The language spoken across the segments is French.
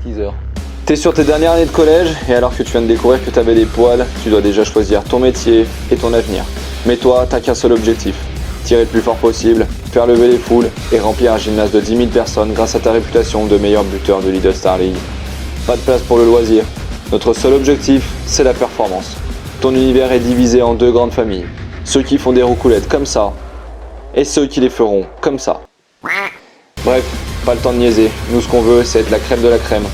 teaser. T'es sur tes dernières années de collège et alors que tu viens de découvrir que t'avais des poils, tu dois déjà choisir ton métier et ton avenir. Mais toi, t'as qu'un seul objectif, tirer le plus fort possible, faire lever les foules et remplir un gymnase de 10 000 personnes grâce à ta réputation de meilleur buteur de Lidl Star League. Pas de place pour le loisir. Notre seul objectif, c'est la performance. Ton univers est divisé en deux grandes familles. Ceux qui font des roucoulettes comme ça et ceux qui les feront comme ça. Bref, pas le temps de niaiser. Nous, ce qu'on veut, c'est être la crème de la crème.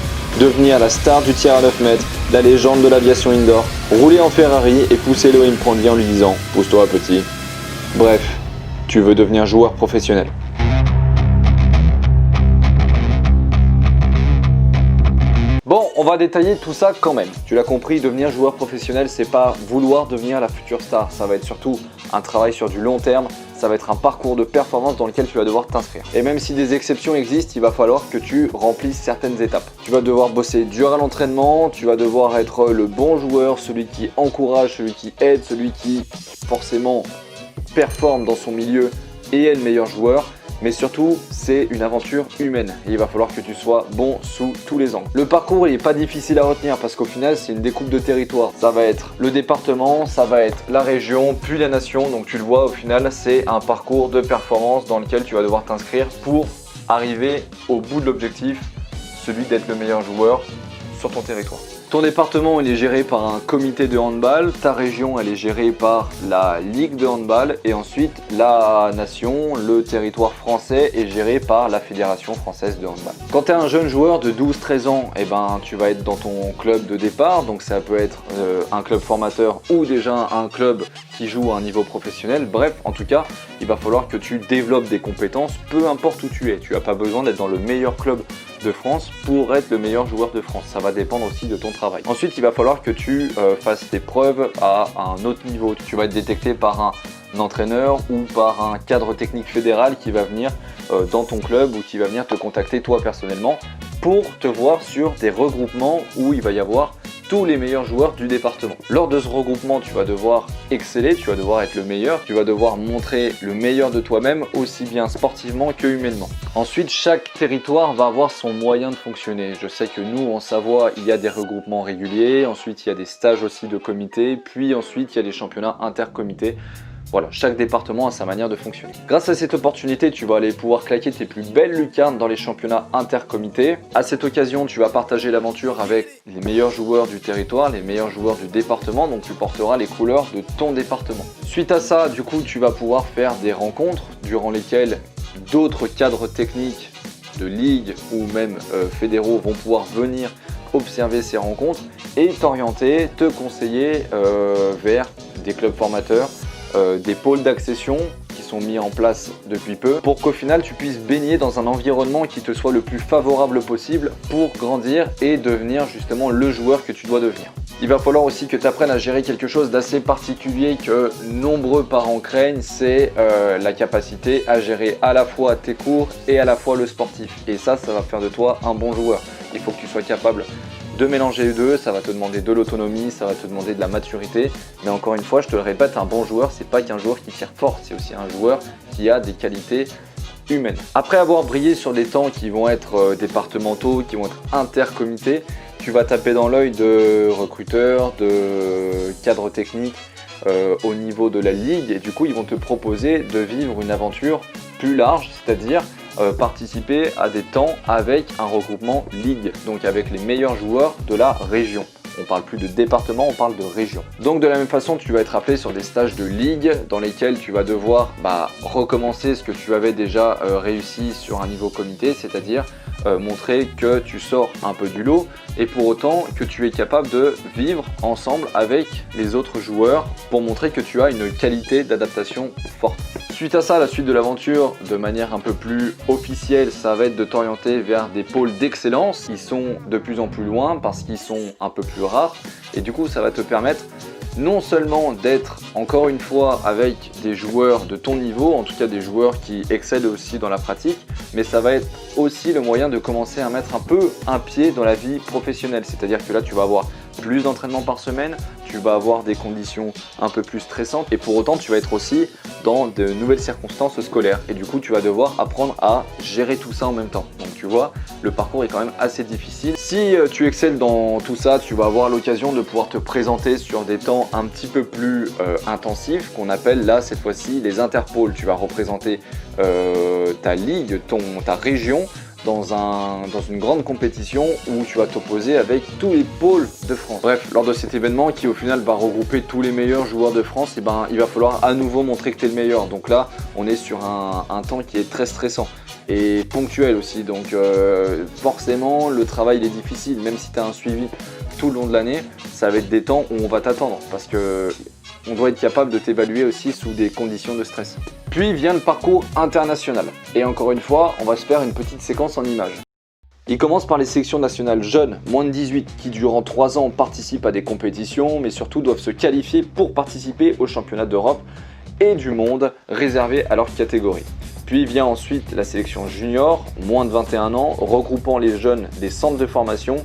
Devenir la star du tir à 9 mètres, la légende de l'aviation indoor, rouler en Ferrari et pousser Elohim Prandi en lui disant « Pousse-toi petit ». Bref, tu veux devenir joueur professionnel. Bon, on va détailler tout ça quand même. Tu l'as compris, devenir joueur professionnel, c'est pas vouloir devenir la future star. Ça va être surtout un travail sur du long terme. Ça va être un parcours de performance dans lequel tu vas devoir t'inscrire. Et même si des exceptions existent, il va falloir que tu remplisses certaines étapes. Tu vas devoir bosser dur à l'entraînement, tu vas devoir être le bon joueur, celui qui encourage, celui qui aide, celui qui forcément performe dans son milieu et est le meilleur joueur. Mais surtout, c'est une aventure humaine et il va falloir que tu sois bon sous tous les angles. Le parcours, il n'est pas difficile à retenir parce qu'au final, c'est une découpe de territoire. Ça va être le département, ça va être la région, puis la nation. Donc tu le vois, au final, c'est un parcours de performance dans lequel tu vas devoir t'inscrire pour arriver au bout de l'objectif, celui d'être le meilleur joueur sur ton territoire. Ton département, il est géré par un comité de handball, ta région, elle est gérée par la ligue de handball et ensuite la nation, le territoire français est géré par la fédération française de handball. Quand tu es un jeune joueur de 12-13 ans, eh ben, tu vas être dans ton club de départ, donc ça peut être un club formateur ou déjà un club qui joue à un niveau professionnel. Bref, en tout cas, il va falloir que tu développes des compétences, peu importe où tu es. Tu n'as pas besoin d'être dans le meilleur club de France pour être le meilleur joueur de France. Ça va dépendre aussi de ton travail. Ensuite, il va falloir que tu fasses tes preuves à un autre niveau. Tu vas être détecté par un entraîneur ou par un cadre technique fédéral qui va venir dans ton club ou qui va venir te contacter toi personnellement pour te voir sur des regroupements où il va y avoir tous les meilleurs joueurs du département. Lors de ce regroupement, tu vas devoir exceller, tu vas devoir être le meilleur, tu vas devoir montrer le meilleur de toi-même aussi bien sportivement que humainement. Ensuite, chaque territoire va avoir son moyen de fonctionner. Je sais que nous, en Savoie, il y a des regroupements réguliers, ensuite il y a des stages aussi de comité, puis ensuite il y a des championnats intercomités. Voilà, chaque département a sa manière de fonctionner. Grâce à cette opportunité, tu vas aller pouvoir claquer tes plus belles lucarnes dans les championnats intercomités. À cette occasion, tu vas partager l'aventure avec les meilleurs joueurs du territoire, les meilleurs joueurs du département, donc tu porteras les couleurs de ton département. Suite à ça, du coup, tu vas pouvoir faire des rencontres durant lesquelles d'autres cadres techniques de ligue ou même fédéraux vont pouvoir venir observer ces rencontres et t'orienter, te conseiller vers des clubs formateurs, des pôles d'accession qui sont mis en place depuis peu pour qu'au final tu puisses baigner dans un environnement qui te soit le plus favorable possible pour grandir et devenir justement le joueur que tu dois devenir. Il va falloir aussi que tu apprennes à gérer quelque chose d'assez particulier que nombreux parents craignent, c'est la capacité à gérer à la fois tes cours et à la fois le sportif. Et ça va faire de toi un bon joueur. Il faut que tu sois capable de mélanger les deux, ça va te demander de l'autonomie, ça va te demander de la maturité, mais encore une fois, je te le répète, un bon joueur, c'est pas qu'un joueur qui tire fort, c'est aussi un joueur qui a des qualités humaines. Après avoir brillé sur des temps qui vont être départementaux, qui vont être intercomités, tu vas taper dans l'œil de recruteurs, de cadres techniques au niveau de la ligue, et du coup, ils vont te proposer de vivre une aventure plus large, c'est-à-dire participer à des temps avec un regroupement ligue, donc avec les meilleurs joueurs de la région. On parle plus de département, on parle de région. Donc de la même façon, tu vas être appelé sur des stages de ligue dans lesquels tu vas devoir recommencer ce que tu avais déjà réussi sur un niveau comité, c'est-à-dire montrer que tu sors un peu du lot et pour autant que tu es capable de vivre ensemble avec les autres joueurs pour montrer que tu as une qualité d'adaptation forte. Suite à ça, la suite de l'aventure, de manière un peu plus officielle, ça va être de t'orienter vers des pôles d'excellence qui sont de plus en plus loin parce qu'ils sont un peu plus rares et du coup ça va te permettre non seulement d'être encore une fois avec des joueurs de ton niveau, en tout cas des joueurs qui excellent aussi dans la pratique, mais ça va être aussi le moyen de commencer à mettre un peu un pied dans la vie professionnelle. C'est-à-dire que là tu vas avoir plus d'entraînement par semaine, tu vas avoir des conditions un peu plus stressantes et pour autant tu vas être aussi dans de nouvelles circonstances scolaires et du coup tu vas devoir apprendre à gérer tout ça en même temps. Donc tu vois, le parcours est quand même assez difficile. Si tu excelles dans tout ça, tu vas avoir l'occasion de pouvoir te présenter sur des temps un petit peu plus intensifs qu'on appelle là cette fois-ci les interpôles. Tu vas représenter ta ligue, ta région dans une grande compétition où tu vas t'opposer avec tous les pôles de France. Bref, lors de cet événement qui au final va regrouper tous les meilleurs joueurs de France, et ben, il va falloir à nouveau montrer que tu es le meilleur. Donc là, on est sur un temps qui est très stressant et ponctuel aussi. Donc forcément, le travail il est difficile. Même si tu as un suivi tout le long de l'année, ça va être des temps où on va t'attendre parce que on doit être capable de t'évaluer aussi sous des conditions de stress. Puis vient le parcours international. Et encore une fois, on va se faire une petite séquence en images. Il commence par les sélections nationales jeunes, moins de 18, qui durant 3 ans participent à des compétitions, mais surtout doivent se qualifier pour participer aux championnats d'Europe et du monde réservés à leur catégorie. Puis vient ensuite la sélection junior, moins de 21 ans, regroupant les jeunes des centres de formation,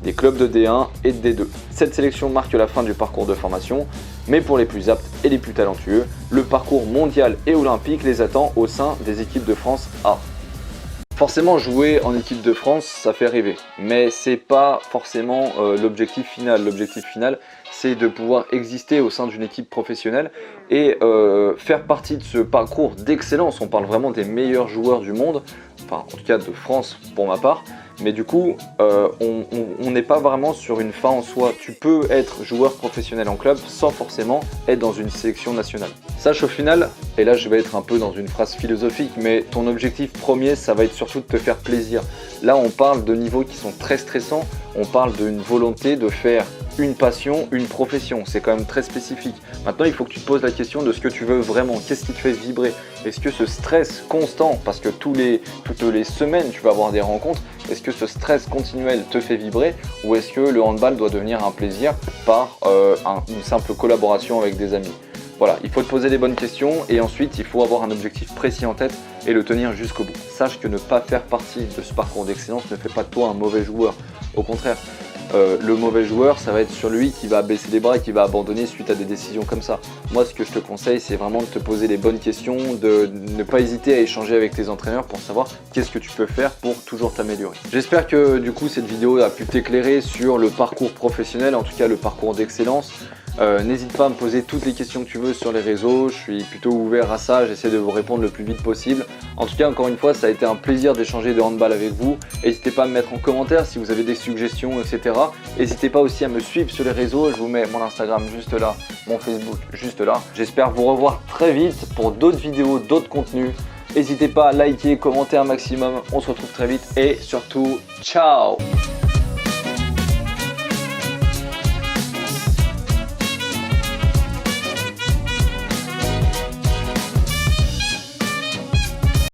des clubs de D1 et de D2. Cette sélection marque la fin du parcours de formation, mais pour les plus aptes et les plus talentueux, le parcours mondial et olympique les attend au sein des équipes de France A. Forcément, jouer en équipe de France, ça fait rêver, mais c'est pas forcément l'objectif final. L'objectif final, c'est de pouvoir exister au sein d'une équipe professionnelle et faire partie de ce parcours d'excellence. On parle vraiment des meilleurs joueurs du monde, enfin en tout cas de France pour ma part. Mais du coup, on n'est pas vraiment sur une fin en soi. Tu peux être joueur professionnel en club sans forcément être dans une sélection nationale. Sache au final, et là je vais être un peu dans une phrase philosophique, mais ton objectif premier, ça va être surtout de te faire plaisir. Là, on parle de niveaux qui sont très stressants. On parle d'une volonté de faire une passion, une profession. C'est quand même très spécifique. Maintenant, il faut que tu te poses la question de ce que tu veux vraiment. Qu'est-ce qui te fait vibrer? Est-ce que ce stress constant, parce que toutes les semaines, tu vas avoir des rencontres, est-ce que ce stress continuel te fait vibrer ou est-ce que le handball doit devenir un plaisir par une simple collaboration avec des amis? Voilà, il faut te poser les bonnes questions et ensuite il faut avoir un objectif précis en tête et le tenir jusqu'au bout. Sache que ne pas faire partie de ce parcours d'excellence ne fait pas de toi un mauvais joueur. Au contraire, le mauvais joueur, ça va être sur lui qui va baisser les bras et qui va abandonner suite à des décisions comme ça. Moi, ce que je te conseille, c'est vraiment de te poser les bonnes questions, de ne pas hésiter à échanger avec tes entraîneurs pour savoir qu'est-ce que tu peux faire pour toujours t'améliorer. J'espère que du coup, cette vidéo a pu t'éclairer sur le parcours professionnel, en tout cas le parcours d'excellence. N'hésite pas à me poser toutes les questions que tu veux sur les réseaux, je suis plutôt ouvert à ça, j'essaie de vous répondre le plus vite possible. En tout cas, encore une fois, ça a été un plaisir d'échanger de handball avec vous. N'hésitez pas à me mettre en commentaire si vous avez des suggestions, etc. N'hésitez pas aussi à me suivre sur les réseaux, je vous mets mon Instagram juste là, mon Facebook juste là. J'espère vous revoir très vite pour d'autres vidéos, d'autres contenus. N'hésitez pas à liker, commenter un maximum, on se retrouve très vite et surtout, ciao!